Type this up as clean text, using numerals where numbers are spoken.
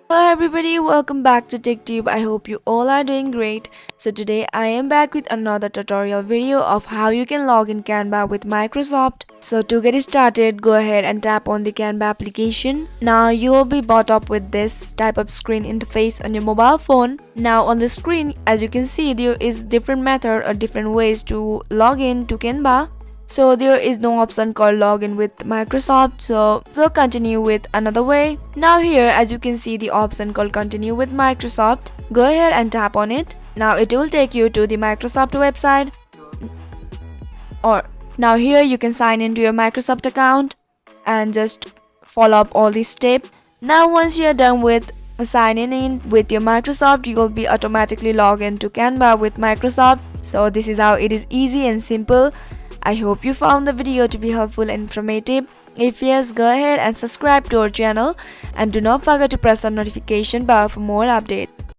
Hello everybody, welcome back to TechTube. I hope you all are doing great. So today I am back with another tutorial video of how you can log in Canva with Microsoft. So to get started, go ahead and tap on the Canva application. Now you will be brought up with this type of screen interface on your mobile phone. Now on the screen, as you can see, there is different method or different ways to log in to Canva. So there is no option called login with Microsoft, so continue with another way. Now here, as you can see the option called continue with Microsoft, go ahead and tap on it. Now it will take you to the Microsoft website, or now here you can sign into your Microsoft account and just follow up all these steps. Now once you are done with signing in with your Microsoft, you will be automatically log into Canva with Microsoft. So this is how it is easy and simple. I hope you found the video to be helpful and informative. If yes, go ahead and subscribe to our channel and do not forget to press the notification bell for more updates.